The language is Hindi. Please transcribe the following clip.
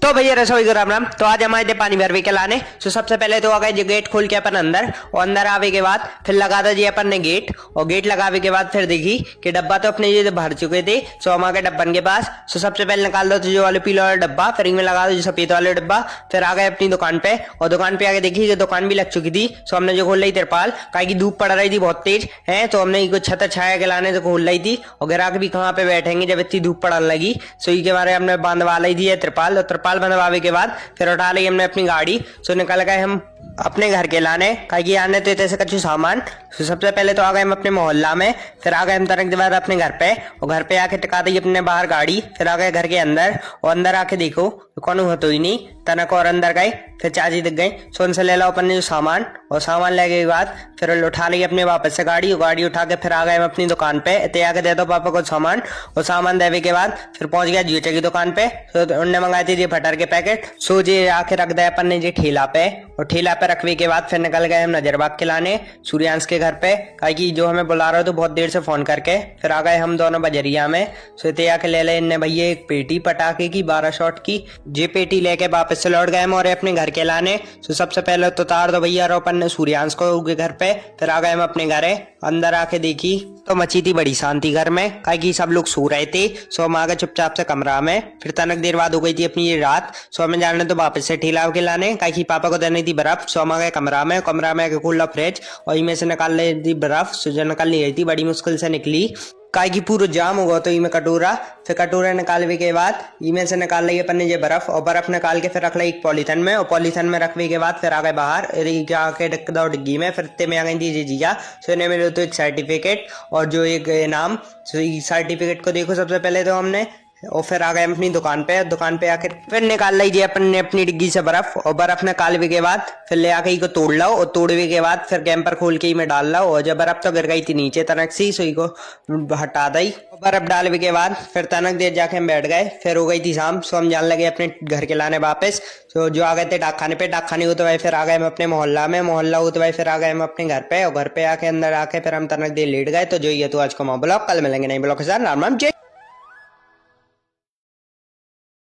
तो भैया रसोई को राम राम। तो आज हमारे थे पानी भरवे के लाने। तो सबसे पहले तो आ गए जो गेट खोल के अपन अंदर, और अंदर आवे के बाद फिर लगा दो जी अपन ने गेट, और गेट लगावे के बाद फिर देखी कि डब्बा तो अपने ये भर चुके थे। सो हम आ गए डब्बन के पास। सो सबसे पहले निकाल दो तो जो वाले पीला वाला डब्बा, फिर इनमें लगा दो जो सफेद वाले डब्बा। फिर आ गए अपनी दुकान पे, और दुकान पे आके देखी कि दुकान भी लग चुकी थी। सो हमने जो खोल रही तिरपाल, काहे की धूप पड़ रही थी बहुत तेज है, तो हमने कुछ छत छाया के लाने से खोल रही थी, और ग्राहक भी कहाँ पे बैठेंगे जब इतनी धूप पड़ने लगी। सो इसके बारे हमने बांधवा ली थी तिरपाल, और तिरपाल बंधवावे के बाद फिर उठा ली हमने अपनी गाड़ी। सो निकल गए हम अपने घर के लाने, कहीं आने तो ऐसे कच्चू सामान। तो सबसे पहले तो आ गए हम अपने मोहल्ला में, फिर आ गए हम तरक के बाद अपने घर पे, और घर पे आके टिका दी अपने बाहर गाड़ी। फिर आ गए घर के अंदर, और अंदर आके देखो तो कौन हो तो ही नहीं तनक, और अंदर गए फिर चाची दिख गई। सो उनसे ले लो अपन ने जो सामान, और सामान लेने के बाद फिर उठा ली अपने वापस से गाड़ी, और गाड़ी उठा के फिर आ गए हम अपनी दुकान पे। इतने आके दे दो पापा को सामान, और सामान देने के बाद फिर पहुंच गया जूते की दुकान पे। तो उनने मंगाए थे जी फटर के पैकेट। सो जी आके रख दे अपन ने जी ठेला पे, और ठेला पे रखने के बाद फिर निकल गए हम नजरबाग के लाने सूर्यांश के घर पे, काहे जो हमें बुला रहा हो तो बहुत देर से फोन करके। फिर आ गए हम दोनों बजरिया में। सो इतने आके ले ले इनने भैया एक पेटी पटाखे की 12 शॉट की, जे पेटी लेके वापस से लौट गए हम और अपने घर के लाने। सो सबसे पहले तो तार दो भैया और अपन ने सूर्यांश को घर पे। फिर आ गए हम अपने घरे, अंदर आके देखी तो मची थी बड़ी शांति घर में, काहे कि सब लोग सो रहे थे। सो हम आ गए चुपचाप से कमरा में। फिर तनक देर बाद हो गई थी अपनी ये रात। सो हमें जाने तो वापस से ठेला के लाने, काहे कि पापा को देनी थी बर्फ। सो हम आ गए कमरा में, कमरा में आके खोला फ्रिज, और इनमें से निकाल ली थी बर्फ। सो जो निकाल नहीं रही थी, बड़ी मुश्किल से निकली, काहे की पूरा जाम होगा तो इनमें कटोरा। फिर कटोरा निकालने के बाद इनमें से निकाल ली अपन ने ये बर्फ, और बर्फ निकाल के फिर रख ली एक पॉलीथन में, और पॉलीथन में रखने के बाद फिर आ गए बाहर आके रख दो डिग्गी में। फिर इतने में आ गई थी जिया। सो इन्हें मिले तो एक सर्टिफिकेट और जो एक इनाम। सो सर्टिफिकेट को देखो सबसे पहले तो हमने, और फिर आ गए अपनी दुकान पे। दुकान पे आकर फिर निकाल लीजिए अपन ने अपनी डिग्गी से बर्फ, और बर्फ निकालने के बाद फिर ले आके को तोड़ लो, और तोड़ने के बाद फिर कैंपर खोल के ही में डाल लो, और जब बर्फ तो गिर गई थी नीचे तनक सी, सो को हटा दी। बर्फ डालने के बाद फिर तनक देर जाके हम बैठ गए। फिर हो गई थी शाम। सो हम जाने लगे अपने घर के लाने वापस। तो जो आ गए थे डाकखाने पे, डाकखाने होते भाई फिर आ गए हम अपने मोहल्ला में, मोहल्ला होते भाई फिर आ गए हम अपने घर पे, और घर पे आके अंदर आके फिर हम तनक देर लेट गए। तो जो ये तो आज को ब्लॉग, कल मिलेंगे नहीं ब्लॉग के साथ। राम राम जय।